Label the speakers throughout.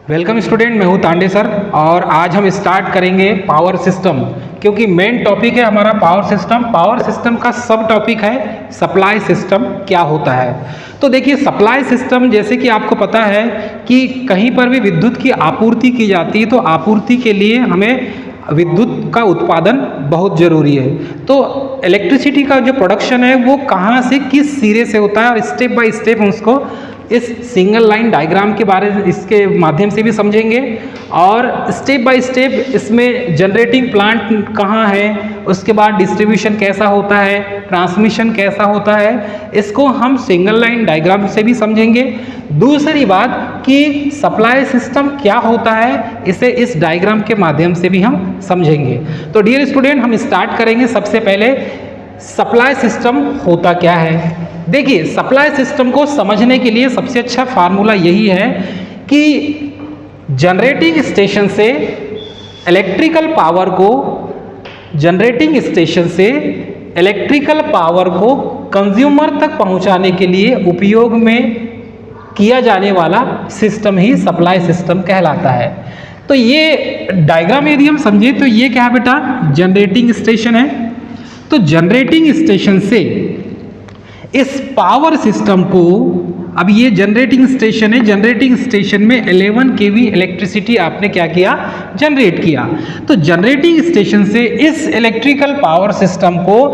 Speaker 1: Welcome student, मैं हूं Tande sir और आज हम स्टार्ट करेंगे पावर सिस्टम, क्योंकि मेन टॉपिक है हमारा पावर सिस्टम। पावर सिस्टम का सब टॉपिक है सप्लाई सिस्टम क्या होता है। तो देखिए, सप्लाई सिस्टम जैसे कि आपको पता है कि कहीं पर भी विद्युत की आपूर्ति की जाती है तो आपूर्ति के लिए हमें विद्युत का उत्पादन बहुत ज़रूरी है। तो इलेक्ट्रिसिटी का जो प्रोडक्शन है वो कहाँ से किस सिरे से होता है और स्टेप बाय स्टेप हम उसको इस सिंगल लाइन डायग्राम के बारे में इसके माध्यम से भी समझेंगे और स्टेप बाय स्टेप इसमें जनरेटिंग प्लांट कहाँ है, उसके बाद डिस्ट्रीब्यूशन कैसा होता है, ट्रांसमिशन कैसा होता है, इसको हम सिंगल लाइन डायग्राम से भी समझेंगे। दूसरी बात कि सप्लाई सिस्टम क्या होता है, इसे इस डायग्राम के माध्यम से भी हम समझेंगे। तो डियर स्टूडेंट, हम स्टार्ट करेंगे। सबसे पहले सप्लाई सिस्टम होता क्या है। देखिए, सप्लाई सिस्टम को समझने के लिए सबसे अच्छा फार्मूला यही है कि जनरेटिंग स्टेशन से इलेक्ट्रिकल पावर को कंज्यूमर तक पहुंचाने के लिए उपयोग में किया जाने वाला सिस्टम ही सप्लाई सिस्टम कहलाता है। तो ये डायग्राम यदि हम समझे तो ये क्या है बेटा, जनरेटिंग स्टेशन है। तो जनरेटिंग स्टेशन से इस पावर सिस्टम को, अब ये जनरेटिंग स्टेशन है, जनरेटिंग स्टेशन में 11 kV इलेक्ट्रिसिटी आपने क्या किया, जनरेट किया। तो जनरेटिंग स्टेशन से इस इलेक्ट्रिकल पावर सिस्टम को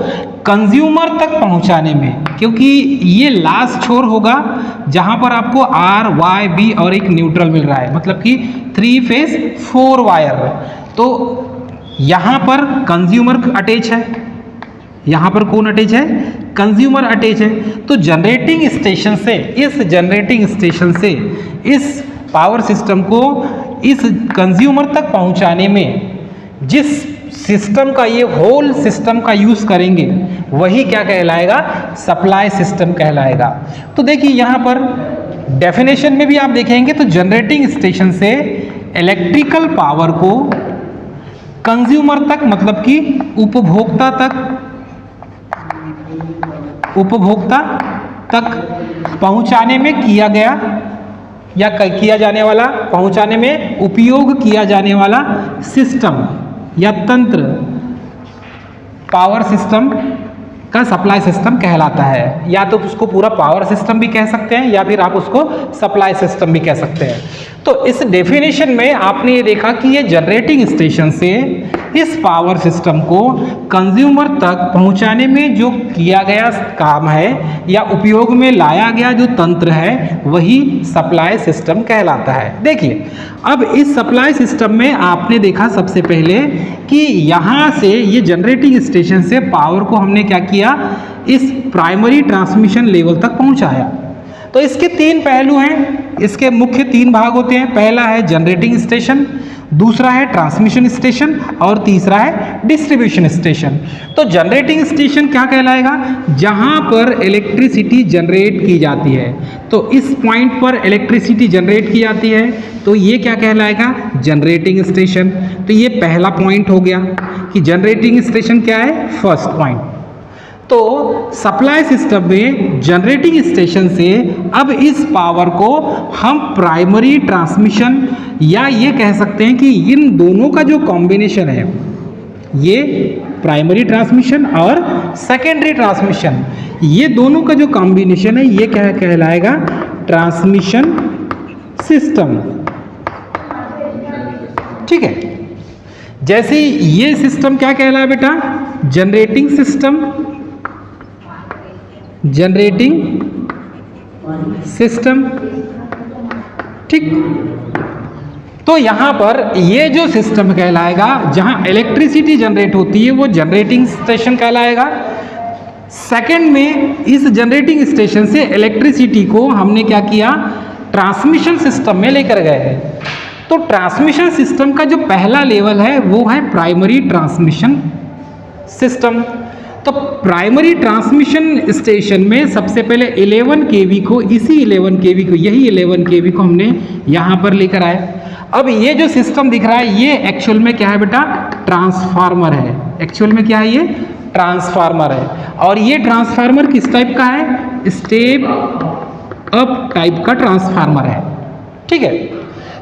Speaker 1: कंज्यूमर तक पहुंचाने में, क्योंकि ये लास्ट छोर होगा जहां पर आपको R, Y, B और एक न्यूट्रल मिल रहा है, मतलब कि 3 फेज 4 वायर। तो यहां पर कंज्यूमर अटैच है, यहां पर कौन अटैच है, कंज्यूमर अटैच है। तो जनरेटिंग स्टेशन से इस पावर सिस्टम को इस कंज्यूमर तक पहुंचाने में जिस सिस्टम का, ये होल सिस्टम का यूज करेंगे वही क्या कहलाएगा, सप्लाई सिस्टम कहलाएगा। तो देखिए यहां पर डेफिनेशन में भी आप देखेंगे तो जनरेटिंग स्टेशन से इलेक्ट्रिकल पावर को कंज्यूमर तक, मतलब कि उपभोक्ता तक पहुंचाने में किया गया या किया जाने वाला, पहुंचाने में उपयोग किया जाने वाला सिस्टम या तंत्र पावर सिस्टम का सप्लाई सिस्टम कहलाता है। या तो उसको पूरा पावर सिस्टम भी कह सकते हैं या फिर आप उसको सप्लाई सिस्टम भी कह सकते हैं। तो इस डेफिनेशन में आपने ये देखा कि ये जनरेटिंग स्टेशन से इस पावर सिस्टम को कंज्यूमर तक पहुंचाने में जो किया गया काम है या उपयोग में लाया गया जो तंत्र है वही सप्लाई सिस्टम कहलाता है। देखिए, अब इस सप्लाई सिस्टम में आपने देखा सबसे पहले कि यहाँ से ये जनरेटिंग स्टेशन से पावर को हमने क्या किया, इस प्राइमरी ट्रांसमिशन लेवल तक पहुंचाया। तो इसके 3 पहलू हैं, इसके मुख्य 3 भाग होते हैं। पहला है जनरेटिंग स्टेशन, दूसरा है ट्रांसमिशन स्टेशन और तीसरा है डिस्ट्रीब्यूशन स्टेशन। तो जनरेटिंग स्टेशन क्या कहलाएगा, जहां पर इलेक्ट्रिसिटी जनरेट की जाती है। तो इस पॉइंट पर इलेक्ट्रिसिटी जनरेट की जाती है तो ये क्या कहलाएगा, जनरेटिंग स्टेशन। तो ये पहला पॉइंट हो गया कि जनरेटिंग स्टेशन क्या है, फर्स्ट पॉइंट। तो सप्लाई सिस्टम में जनरेटिंग स्टेशन से अब इस पावर को हम प्राइमरी ट्रांसमिशन, या ये कह सकते हैं कि इन दोनों का जो कॉम्बिनेशन है, ये प्राइमरी ट्रांसमिशन और सेकेंडरी ट्रांसमिशन, ये दोनों का जो कॉम्बिनेशन है ये क्या कहलाएगा, ट्रांसमिशन सिस्टम। ठीक है, जैसे ये सिस्टम क्या कहलाए बेटा, जनरेटिंग सिस्टम, जनरेटिंग सिस्टम। ठीक, तो यहां पर ये जो सिस्टम कहलाएगा जहां इलेक्ट्रिसिटी जनरेट होती है वो जनरेटिंग स्टेशन कहलाएगा। सेकंड में इस जनरेटिंग स्टेशन से इलेक्ट्रिसिटी को हमने क्या किया, ट्रांसमिशन सिस्टम में लेकर गए हैं। तो ट्रांसमिशन सिस्टम का जो पहला लेवल है वो है प्राइमरी ट्रांसमिशन सिस्टम। तो प्राइमरी ट्रांसमिशन स्टेशन में सबसे पहले 11 kV को, इसी 11 kV को, यही 11 kV को हमने यहाँ पर लेकर आए। अब ये जो सिस्टम दिख रहा है ये एक्चुअल में क्या है बेटा, ट्रांसफार्मर है। एक्चुअल में क्या है, ये ट्रांसफार्मर है। और ये ट्रांसफार्मर किस टाइप का है, स्टेप अप टाइप का ट्रांसफार्मर है। ठीक है,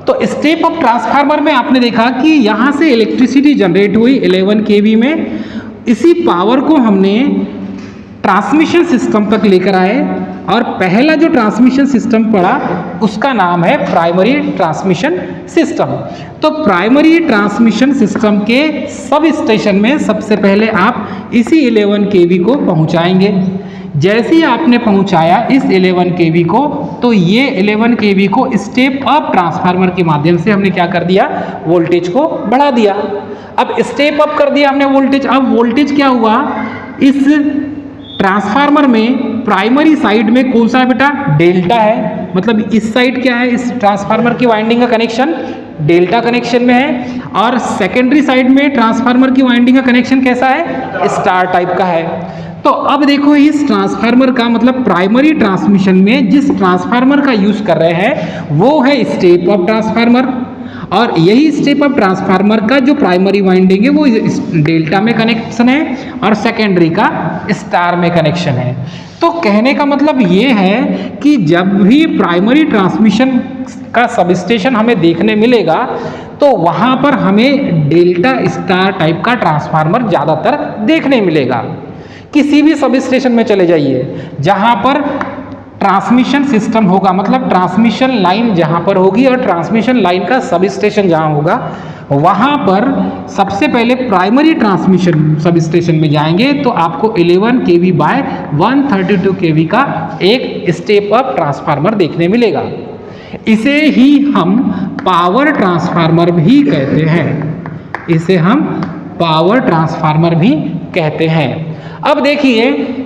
Speaker 1: तो स्टेप अप ट्रांसफार्मर में आपने देखा कि यहां से इलेक्ट्रिसिटी जनरेट हुई 11 केवी में, इसी पावर को हमने ट्रांसमिशन सिस्टम तक लेकर आए और पहला जो ट्रांसमिशन सिस्टम पड़ा उसका नाम है प्राइमरी ट्रांसमिशन सिस्टम। तो प्राइमरी ट्रांसमिशन सिस्टम के सब स्टेशन में सबसे पहले आप इसी 11 केवी को पहुंचाएंगे। जैसे ही आपने पहुंचाया इस 11 केवी को, तो ये 11 केवी को स्टेप अप ट्रांसफार्मर के माध्यम से हमने क्या कर दिया, वोल्टेज को बढ़ा दिया। अब स्टेप अप कर दिया हमने वोल्टेज। अब वोल्टेज क्या हुआ, इस ट्रांसफार्मर में प्राइमरी साइड में कौन सा है बेटा, डेल्टा है, मतलब इस साइड क्या है, इस ट्रांसफार्मर की वाइंडिंग का कनेक्शन डेल्टा कनेक्शन में है, और सेकेंडरी साइड में ट्रांसफार्मर की वाइंडिंग का कनेक्शन कैसा है, स्टार टाइप का है। तो अब देखो इस ट्रांसफार्मर का मतलब प्राइमरी ट्रांसमिशन में जिस ट्रांसफार्मर का यूज कर रहे हैं वो है स्टेप अप ट्रांसफार्मर, और यही स्टेप अप ट्रांसफार्मर का जो प्राइमरी वाइंडिंग है वो डेल्टा में कनेक्शन है और सेकेंडरी का स्टार में कनेक्शन है। तो कहने का मतलब ये है कि जब भी प्राइमरी ट्रांसमिशन का सबस्टेशन हमें देखने मिलेगा तो वहाँ पर हमें डेल्टा स्टार टाइप का ट्रांसफार्मर ज़्यादातर देखने मिलेगा। किसी भी सब स्टेशन में चले जाइए जहाँ पर ट्रांसमिशन सिस्टम होगा, मतलब ट्रांसमिशन लाइन जहाँ पर होगी और ट्रांसमिशन लाइन का सब स्टेशन जहाँ होगा, वहाँ पर सबसे पहले प्राइमरी ट्रांसमिशन सब स्टेशन में जाएंगे तो आपको 11 केवी बाय 132 केवी का एक स्टेप अप ट्रांसफार्मर देखने मिलेगा। इसे ही हम पावर ट्रांसफार्मर भी कहते हैं, इसे हम पावर ट्रांसफार्मर भी कहते हैं। अब देखिए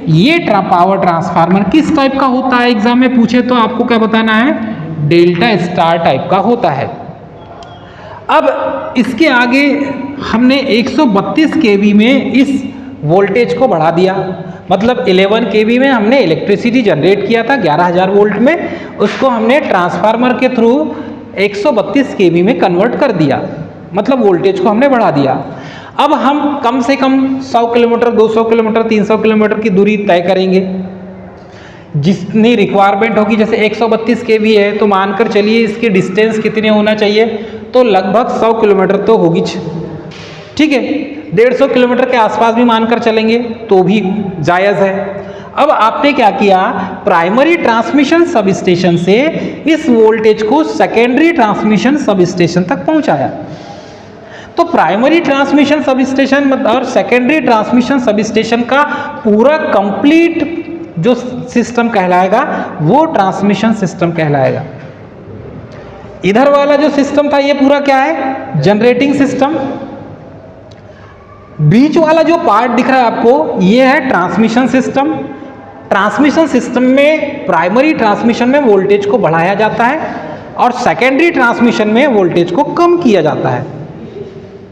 Speaker 1: ये पावर ट्रांसफार्मर किस टाइप का होता है, एग्जाम में पूछे तो आपको क्या बताना है, डेल्टा स्टार टाइप का होता है। अब इसके आगे हमने 132 केवी में इस वोल्टेज को बढ़ा दिया, मतलब 11 केवी में हमने इलेक्ट्रिसिटी जनरेट किया था 11,000 वोल्ट में, उसको हमने ट्रांसफार्मर के थ्रू 132 केवी में कन्वर्ट कर दिया, मतलब वोल्टेज को हमने बढ़ा दिया। अब हम कम से कम 100 किलोमीटर, 200 किलोमीटर, 300 किलोमीटर की दूरी तय करेंगे जितनी रिक्वायरमेंट होगी। जैसे 132 केवी है तो मानकर चलिए इसकी डिस्टेंस कितनी होना चाहिए, तो लगभग 100 किलोमीटर तो होगी, ठीक है। 150 किलोमीटर के आसपास भी मानकर चलेंगे तो भी जायज़ है। अब आपने क्या किया, प्राइमरी ट्रांसमिशन सब स्टेशन से इस वोल्टेज को सेकेंडरी ट्रांसमिशन सब स्टेशन तक पहुंचाया। तो प्राइमरी ट्रांसमिशन सब स्टेशन और सेकेंडरी ट्रांसमिशन सब स्टेशन का पूरा कंप्लीट जो सिस्टम कहलाएगा वो ट्रांसमिशन सिस्टम कहलाएगा। इधर वाला जो सिस्टम था ये पूरा क्या है, जनरेटिंग सिस्टम। बीच वाला जो पार्ट दिख रहा है आपको ये है ट्रांसमिशन सिस्टम। ट्रांसमिशन सिस्टम में प्राइमरी ट्रांसमिशन में वोल्टेज को बढ़ाया जाता है और सेकेंडरी ट्रांसमिशन में वोल्टेज को कम किया जाता है।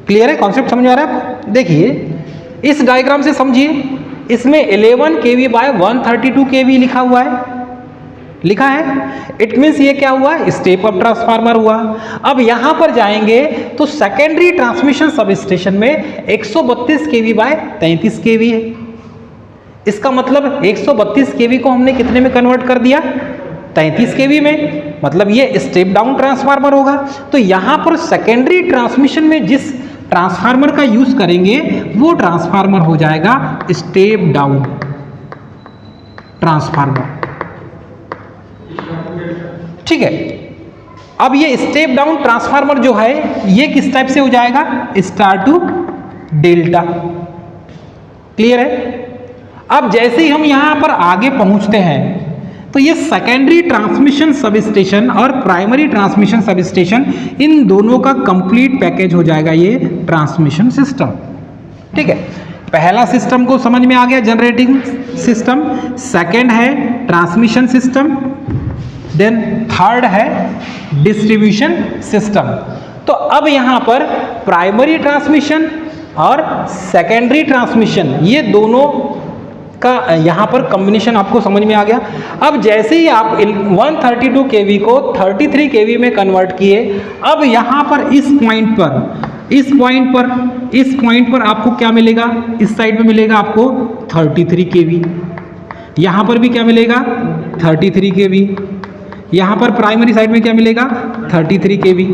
Speaker 1: क्लियर है, कॉन्सेप्ट समझ आ रहा है आपको? देखिए इस डायग्राम से समझिए, इसमें 11 केवी बाय 132 केवी लिखा हुआ है, लिखा है, इट मीन्स ये क्या हुआ, स्टेप अप ट्रांसफार्मर हुआ। अब यहां पर जाएंगे तो सेकेंडरी ट्रांसमिशन सब स्टेशन में 132 केवी बाय 33 केवी है। इसका मतलब 132 केवी को हमने कितने में कन्वर्ट कर दिया, 33 केवी में, मतलब ये स्टेप डाउन ट्रांसफार्मर होगा। तो यहां पर सेकेंडरी ट्रांसमिशन में जिस ट्रांसफार्मर का यूज करेंगे वो ट्रांसफार्मर हो जाएगा स्टेप डाउन ट्रांसफार्मर, ठीक है। अब ये स्टेप डाउन ट्रांसफार्मर जो है ये किस टाइप से हो जाएगा, स्टार टू डेल्टा। क्लियर है। अब जैसे ही हम यहां पर आगे पहुंचते हैं तो ये सेकेंडरी ट्रांसमिशन सब स्टेशन और प्राइमरी ट्रांसमिशन सब स्टेशन, इन दोनों का कंप्लीट पैकेज हो जाएगा ये ट्रांसमिशन सिस्टम, ठीक है। पहला सिस्टम को समझ में आ गया, जनरेटिंग सिस्टम। सेकंड है ट्रांसमिशन सिस्टम, देन थर्ड है डिस्ट्रीब्यूशन सिस्टम। तो अब यहां पर प्राइमरी ट्रांसमिशन और सेकेंडरी ट्रांसमिशन ये दोनों का यहाँ पर कॉम्बिनेशन आपको समझ में आ गया। अब जैसे ही आप 132 केवी को 33 केवी में कन्वर्ट किए, अब यहाँ पर इस पॉइंट पर आपको क्या मिलेगा, इस साइड में मिलेगा आपको 33 केवी, यहाँ पर भी क्या मिलेगा 33 केवी, यहाँ पर प्राइमरी साइड में क्या मिलेगा 33 kV।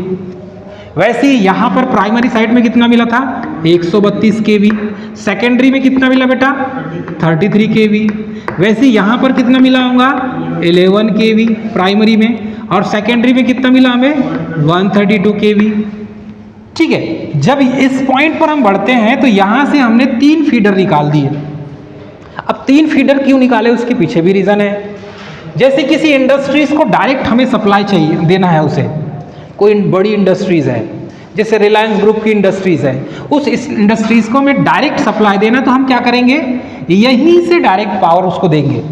Speaker 1: वैसे ही यहाँ पर प्राइमरी साइड में कितना मिला था 132 kV। सेकेंडरी में कितना मिला बेटा 33 kV। वैसे यहाँ पर कितना मिला होगा 11 kV प्राइमरी में, और सेकेंडरी में कितना मिला हमें 132 kV। ठीक है, जब इस पॉइंट पर हम बढ़ते हैं तो यहाँ से हमने 3 फीडर निकाल दिए। अब 3 फीडर क्यों निकाले उसके पीछे भी रीज़न है। जैसे किसी इंडस्ट्रीज को डायरेक्ट हमें सप्लाई चाहिए देना है, उसे कोई बड़ी इंडस्ट्रीज है जैसे रिलायंस ग्रुप की इंडस्ट्रीज है, उस इस इंडस्ट्रीज को हमें डायरेक्ट सप्लाई देना, तो हम क्या करेंगे यहीं से डायरेक्ट पावर उसको देंगे,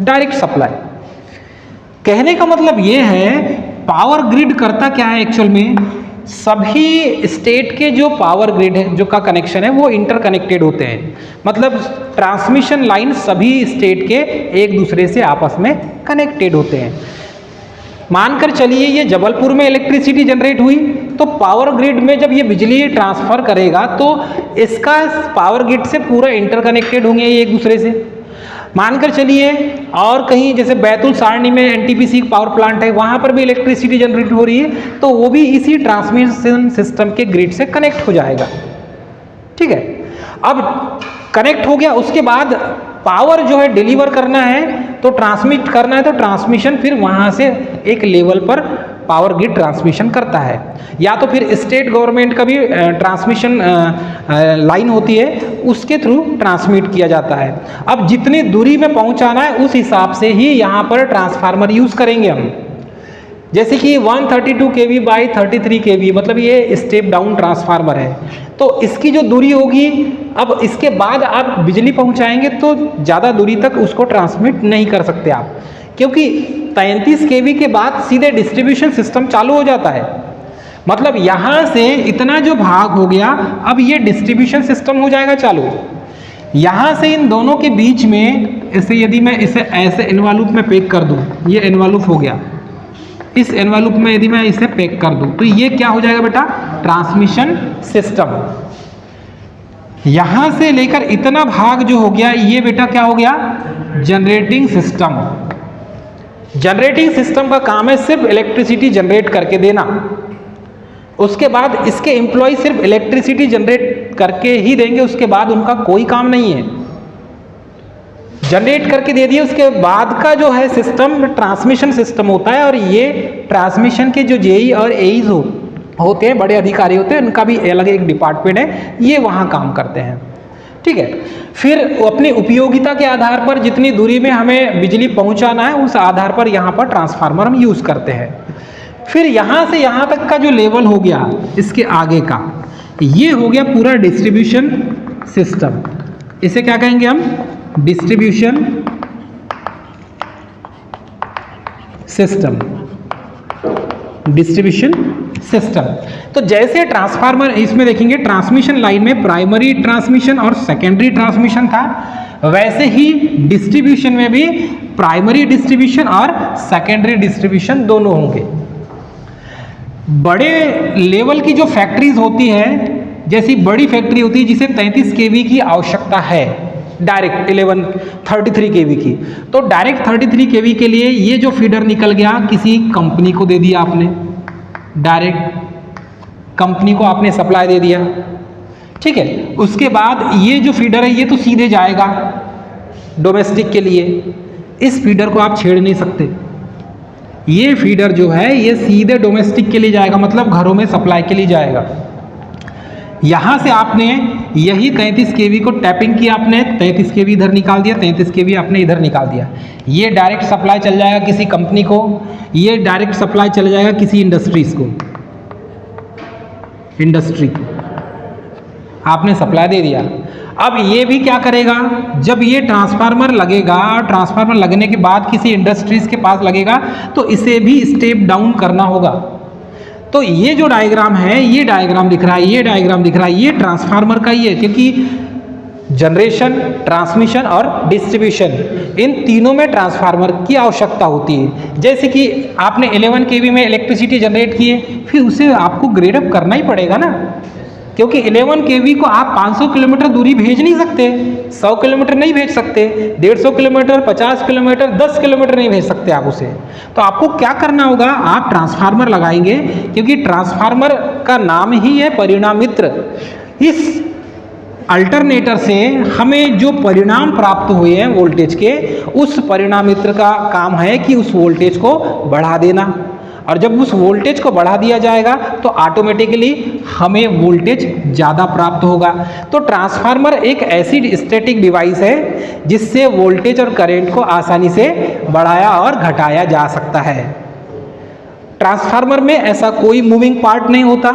Speaker 1: डायरेक्ट सप्लाई। कहने का मतलब ये है पावर ग्रिड करता क्या है एक्चुअल में, सभी स्टेट के जो पावर ग्रिड है जो का कनेक्शन है वो इंटरकनेक्टेड होते हैं। मतलब ट्रांसमिशन लाइन सभी स्टेट के एक दूसरे से आपस में कनेक्टेड होते हैं। मानकर चलिए ये जबलपुर में इलेक्ट्रिसिटी जनरेट हुई, तो पावर ग्रिड में जब ये बिजली ट्रांसफर करेगा तो इसका पावर ग्रिड से पूरा इंटरकनेक्टेड होंगे ये एक दूसरे से। मानकर चलिए और कहीं जैसे बैतूल सारणी में एनटीपीसी पावर प्लांट है, वहाँ पर भी इलेक्ट्रिसिटी जनरेट हो रही है, तो वो भी इसी ट्रांसमिशन सिस्टम के ग्रिड से कनेक्ट हो जाएगा। ठीक है, अब कनेक्ट हो गया, उसके बाद पावर जो है डिलीवर करना है तो ट्रांसमिट करना है, तो ट्रांसमिशन फिर वहाँ से एक लेवल पर पावर ग्रिड ट्रांसमिशन करता है, या तो फिर स्टेट गवर्नमेंट का भी ट्रांसमिशन लाइन होती है उसके थ्रू ट्रांसमिट किया जाता है। अब जितनी दूरी में पहुंचाना है उस हिसाब से ही यहाँ पर ट्रांसफार्मर यूज़ करेंगे हम। जैसे कि 132 kV बाई 33 kV, मतलब ये स्टेप डाउन ट्रांसफार्मर है, तो इसकी जो दूरी होगी, अब इसके बाद आप बिजली पहुंचाएंगे तो ज़्यादा दूरी तक उसको ट्रांसमिट नहीं कर सकते आप, क्योंकि 33 kV के बाद सीधे डिस्ट्रीब्यूशन सिस्टम चालू हो जाता है। मतलब यहाँ से इतना जो भाग हो गया, अब ये डिस्ट्रीब्यूशन सिस्टम हो जाएगा चालू। यहाँ से इन दोनों के बीच में इसे यदि मैं इसे ऐसे एनवलप में पैक कर दूँ, ये एनवलप हो गया, इस एनवलप में यदि मैं इसे पैक कर दूँ तो ये क्या हो जाएगा बेटा ट्रांसमिशन सिस्टम। यहाँ से लेकर इतना भाग जो हो गया ये बेटा क्या हो गया जनरेटिंग सिस्टम। जनरेटिंग सिस्टम का काम है सिर्फ इलेक्ट्रिसिटी जनरेट करके देना, उसके बाद इसके एम्प्लॉय सिर्फ इलेक्ट्रिसिटी जनरेट करके ही देंगे, उसके बाद उनका कोई काम नहीं है। जनरेट करके दे दिए, उसके बाद का जो है सिस्टम ट्रांसमिशन सिस्टम होता है, और ये ट्रांसमिशन के जो जेई और एईज होते हैं, बड़े अधिकारी होते हैं, उनका भी अलग एक डिपार्टमेंट है, ये वहाँ काम करते हैं। ठीक है, फिर अपनी उपयोगिता के आधार पर जितनी दूरी में हमें बिजली पहुँचाना है उस आधार पर यहाँ पर ट्रांसफार्मर हम यूज़ करते हैं। फिर यहाँ से यहाँ तक का जो लेवल हो गया इसके आगे का, ये हो गया पूरा डिस्ट्रीब्यूशन सिस्टम। इसे क्या कहेंगे हम डिस्ट्रीब्यूशन सिस्टम। डिस्ट्रीब्यूशन सिस्टम तो जैसे ट्रांसफार्मर इसमें देखेंगे ट्रांसमिशन लाइन में प्राइमरी ट्रांसमिशन और सेकेंडरी ट्रांसमिशन था, वैसे ही डिस्ट्रीब्यूशन में भी प्राइमरी डिस्ट्रीब्यूशन और सेकेंडरी डिस्ट्रीब्यूशन दोनों होंगे। बड़े लेवल की जो फैक्ट्रीज होती है, जैसी बड़ी फैक्ट्री होती है जिसे 33 kV की आवश्यकता है, डायरेक्ट 33 kV की, तो डायरेक्ट 33 kV के लिए ये जो फीडर निकल गया किसी कंपनी को दे दिया आपने, डायरेक्ट कंपनी को आपने सप्लाई दे दिया। ठीक है, उसके बाद ये जो फीडर है ये तो सीधे जाएगा डोमेस्टिक के लिए, इस फीडर को आप छेड़ नहीं सकते। ये फीडर जो है ये सीधे डोमेस्टिक के लिए जाएगा, मतलब घरों में सप्लाई के लिए जाएगा। यहाँ से आपने यही 33 kV को टैपिंग किया, आपने 33 kV इधर निकाल दिया, 33 kV आपने इधर निकाल दिया, ये डायरेक्ट सप्लाई चल जाएगा किसी कंपनी को, ये डायरेक्ट सप्लाई चल जाएगा किसी इंडस्ट्रीज को, इंडस्ट्री आपने सप्लाई दे दिया। अब ये भी क्या करेगा, जब ये ट्रांसफार्मर लगेगा, ट्रांसफार्मर लगने के बाद किसी इंडस्ट्रीज के पास लगेगा तो इसे भी स्टेप डाउन करना होगा। तो ये जो डायग्राम है, ये डायग्राम दिख रहा है, ये डायग्राम दिख रहा है, ये ट्रांसफार्मर का ही है, क्योंकि जनरेशन, ट्रांसमिशन और डिस्ट्रीब्यूशन इन तीनों में ट्रांसफार्मर की आवश्यकता होती है। जैसे कि आपने 11 kV में इलेक्ट्रिसिटी जनरेट की है, फिर उसे आपको ग्रेड अप करना ही पड़ेगा ना, क्योंकि 11 kV को आप 500 किलोमीटर दूरी भेज नहीं सकते, 100 किलोमीटर नहीं भेज सकते, 150 किलोमीटर, 50 किलोमीटर, 10 किलोमीटर नहीं भेज सकते आप उसे। तो आपको क्या करना होगा, आप ट्रांसफार्मर लगाएंगे, क्योंकि ट्रांसफार्मर का नाम ही है परिणामित्र। इस अल्टरनेटर से हमें जो परिणाम प्राप्त हुए हैं वोल्टेज के, उस परिणामित्र का काम है कि उस वोल्टेज को बढ़ा देना, और जब उस वोल्टेज को बढ़ा दिया जाएगा तो ऑटोमेटिकली हमें वोल्टेज ज़्यादा प्राप्त होगा। तो ट्रांसफार्मर एक ऐसी स्टैटिक डिवाइस है जिससे वोल्टेज और करंट को आसानी से बढ़ाया और घटाया जा सकता है। ट्रांसफार्मर में ऐसा कोई मूविंग पार्ट नहीं होता,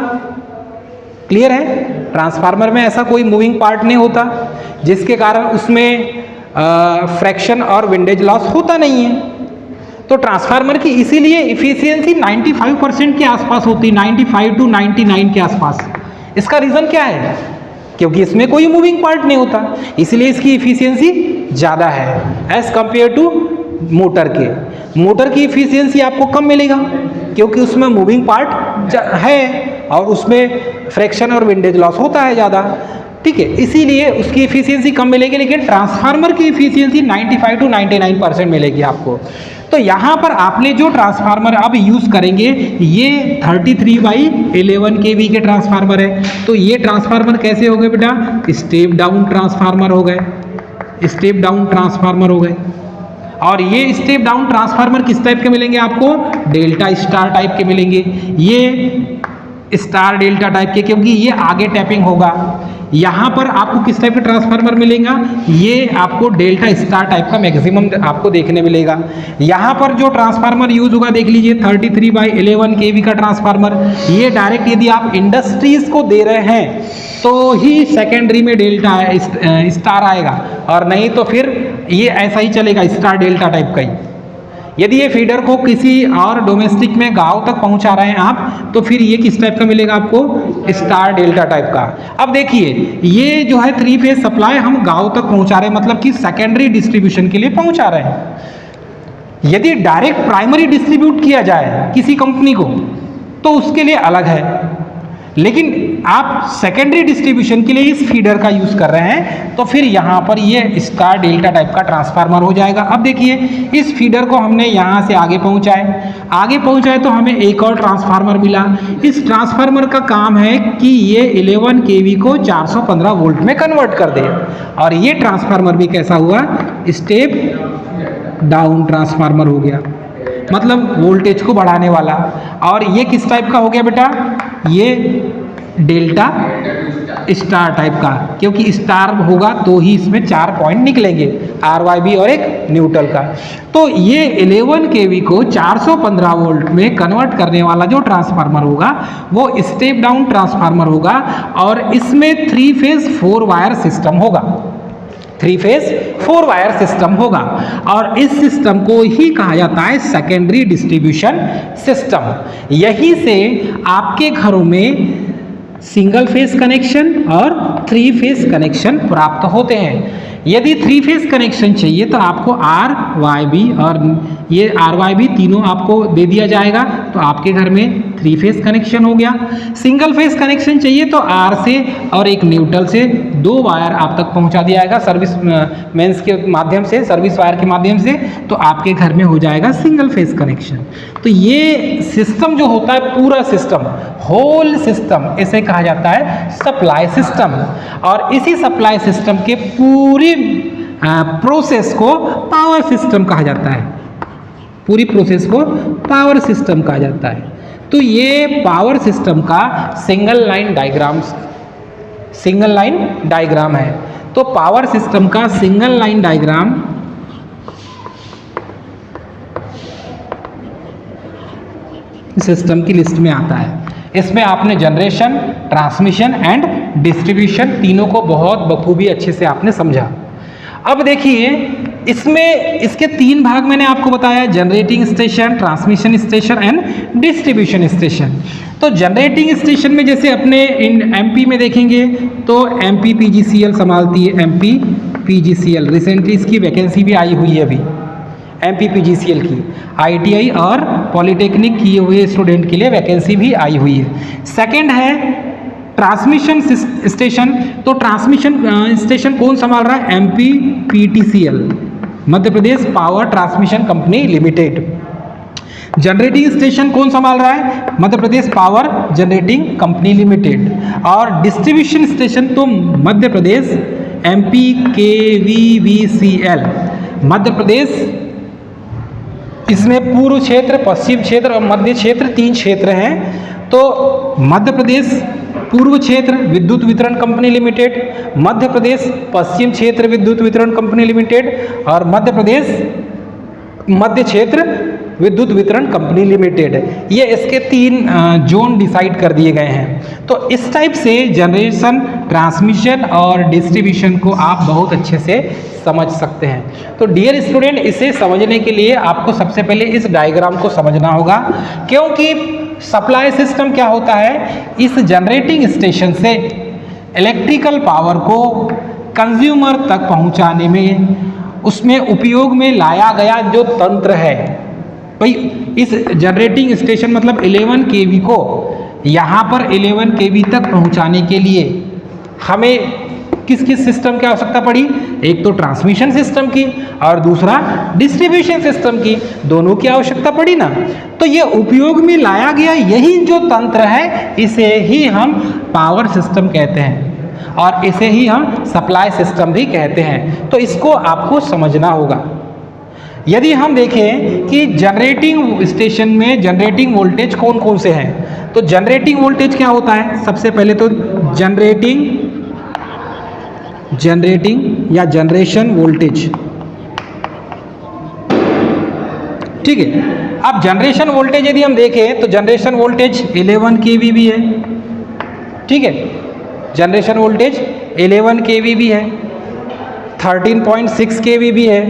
Speaker 1: क्लियर है? ट्रांसफार्मर में ऐसा कोई मूविंग पार्ट नहीं होता, जिसके कारण उसमें फ्रैक्शन और विंडेज लॉस होता नहीं है। तो ट्रांसफार्मर की इसीलिए इफिशियंसी 95% के आसपास होती है, 95 to 99 के आसपास। इसका रीज़न क्या है? क्योंकि इसमें कोई मूविंग पार्ट नहीं होता, इसलिए इसकी इफिशियंसी ज़्यादा है एज कंपेयर टू मोटर के। मोटर की इफिशियंसी आपको कम मिलेगा क्योंकि उसमें मूविंग पार्ट है और उसमें फ्रैक्शन और विंडेज लॉस होता है ज़्यादा, ठीक है, इसीलिए उसकी इफिशियंसी कम मिलेगी। लेकिन ट्रांसफार्मर की इफिशियंसी 95 to 99% मिलेगी आपको। तो यहाँ पर आपने जो ट्रांसफार्मर अब यूज़ करेंगे ये 33/11 kV के ट्रांसफार्मर है। तो ये ट्रांसफार्मर कैसे हो गए बेटा? स्टेप डाउन ट्रांसफार्मर हो गए, स्टेप डाउन ट्रांसफार्मर हो गए। और ये स्टेप डाउन ट्रांसफार्मर किस टाइप के मिलेंगे आपको? डेल्टा स्टार टाइप के मिलेंगे। ये स्टार डेल्टा टाइप के, क्योंकि ये आगे टैपिंग होगा। यहाँ पर आपको किस टाइप का ट्रांसफार्मर मिलेगा? ये आपको डेल्टा स्टार टाइप का मैक्सिमम आपको देखने मिलेगा। यहाँ पर जो ट्रांसफार्मर यूज होगा देख लीजिए 33/11 kV का ट्रांसफार्मर। ये डायरेक्ट यदि आप इंडस्ट्रीज को दे रहे हैं तो ही सेकेंडरी में डेल्टा स्टार आएगा, और नहीं तो फिर ये ऐसा ही चलेगा स्टार डेल्टा टाइप का ही। यदि ये फीडर को किसी और डोमेस्टिक में गांव तक पहुंचा रहे हैं आप, तो फिर ये किस टाइप का मिलेगा आपको? स्टार डेल्टा टाइप का। अब देखिए ये जो है 3 फेज सप्लाई हम गांव तक पहुंचा रहे हैं, मतलब कि सेकेंडरी डिस्ट्रीब्यूशन के लिए पहुंचा रहे हैं। यदि डायरेक्ट प्राइमरी डिस्ट्रीब्यूट किया जाए किसी कंपनी को तो उसके लिए अलग है, लेकिन आप सेकेंडरी डिस्ट्रीब्यूशन के लिए इस फीडर का यूज कर रहे हैं तो फिर यहाँ पर ये स्टार डेल्टा टाइप का ट्रांसफार्मर हो जाएगा। अब देखिए इस फीडर को हमने यहाँ से आगे पहुँचाए तो हमें एक और ट्रांसफार्मर मिला। इस ट्रांसफार्मर का काम है कि ये 11 kV को 415 वोल्ट में कन्वर्ट कर दे, और ये ट्रांसफार्मर भी कैसा हुआ? स्टेप डाउन ट्रांसफार्मर हो गया, मतलब वोल्टेज को बढ़ाने वाला। और ये किस टाइप का हो गया बेटा? ये डेल्टा स्टार टाइप का, क्योंकि स्टार होगा तो ही इसमें 4 पॉइंट निकलेंगे, RYB और एक न्यूट्रल का। तो ये 11 kV को 415 वोल्ट में कन्वर्ट करने वाला जो ट्रांसफार्मर होगा वो स्टेप डाउन ट्रांसफार्मर होगा, और इसमें 3 फेज 4 वायर सिस्टम होगा, 3 फेज 4 वायर सिस्टम होगा। और इस सिस्टम को ही कहा जाता है सेकेंडरी डिस्ट्रीब्यूशन सिस्टम। यहीं से आपके घरों में सिंगल फेज कनेक्शन और 3 फेज कनेक्शन प्राप्त होते हैं। यदि 3 फेज कनेक्शन चाहिए तो आपको RYB और ये RYB तीनों आपको दे दिया जाएगा, तो आपके घर में 3 फेज कनेक्शन हो गया। सिंगल फेज कनेक्शन चाहिए तो R से और एक न्यूट्रल से 2 वायर आप तक पहुंचा दिया जाएगा सर्विस मेंस के माध्यम से, सर्विस वायर के माध्यम से, तो आपके घर में हो जाएगा सिंगल फेज कनेक्शन। तो ये सिस्टम जो होता है पूरा सिस्टम, होल सिस्टम, इसे कहा जाता है सप्लाई सिस्टम। और इसी सप्लाई सिस्टम के पूरी प्रोसेस को पावर सिस्टम कहा जाता है, पूरी प्रोसेस को पावर सिस्टम कहा जाता है। तो ये पावर सिस्टम का सिंगल लाइन डायग्राम है। तो पावर सिस्टम का सिंगल लाइन डायग्राम सिस्टम की लिस्ट में आता है। इसमें आपने जनरेशन, ट्रांसमिशन एंड डिस्ट्रीब्यूशन तीनों को बहुत बखूबी अच्छे से आपने समझा। अब देखिए इसमें इसके 3 भाग मैंने आपको बताया, generating station, transmission station and distribution station. तो जनरेटिंग स्टेशन में जैसे अपने MP में देखेंगे तो MP PGCL संभालती है, MP PGCL, रिसेंटली इसकी वैकेंसी भी आई हुई है अभी MP PGCL की, ITI और पॉलिटेक्निक किए हुए स्टूडेंट के लिए वैकेंसी भी आई हुई है। सेकंड है ट्रांसमिशन स्टेशन, तो ट्रांसमिशन स्टेशन कौन संभाल रहा है? MPPTCL, Madhya Pradesh power transmission company limited. Generating station कौन संभाल रहा है? Madhya Pradesh power generating company limited. और डिस्ट्रीब्यूशन स्टेशन तो मध्य प्रदेश MPKVVCL, मध्य प्रदेश। इसमें पूर्व क्षेत्र, पश्चिम क्षेत्र और मध्य क्षेत्र, 3 क्षेत्र हैं। तो मध्य प्रदेश पूर्व क्षेत्र विद्युत वितरण कंपनी लिमिटेड, मध्य प्रदेश पश्चिम क्षेत्र विद्युत वितरण कंपनी लिमिटेड और मध्य प्रदेश मध्य क्षेत्र विद्युत वितरण कंपनी लिमिटेड। ये इसके 3 जोन डिसाइड कर दिए गए हैं। तो इस टाइप से जनरेशन, ट्रांसमिशन और डिस्ट्रीब्यूशन को आप बहुत अच्छे से समझ सकते हैं। तो डियर स्टूडेंट, इसे समझने के लिए आपको सबसे पहले इस डायग्राम को समझना होगा, क्योंकि सप्लाई सिस्टम क्या होता है? इस जनरेटिंग स्टेशन से इलेक्ट्रिकल पावर को कंज्यूमर तक पहुंचाने में, उसमें उपयोग में लाया गया जो तंत्र है भाई, इस जनरेटिंग स्टेशन मतलब 11 kV को यहाँ पर 11 kV तक पहुँचाने के लिए हमें किस किस सिस्टम की आवश्यकता पड़ी? एक तो ट्रांसमिशन सिस्टम की और दूसरा डिस्ट्रीब्यूशन सिस्टम की, दोनों की आवश्यकता पड़ी ना। तो ये उपयोग में लाया गया यही जो तंत्र है, इसे ही हम पावर सिस्टम कहते हैं और इसे ही हम सप्लाई सिस्टम भी कहते हैं। तो इसको आपको समझना होगा। यदि हम देखें कि जनरेटिंग स्टेशन में जनरेटिंग वोल्टेज कौन कौन से हैं, तो जनरेटिंग वोल्टेज क्या होता है? सबसे पहले तो जनरेटिंग या जनरेशन वोल्टेज, ठीक है। अब जनरेशन वोल्टेज यदि हम देखें तो जनरेशन वोल्टेज 11 kV भी है, ठीक है। जनरेशन वोल्टेज 11 kV भी है, 13.6 kV भी है,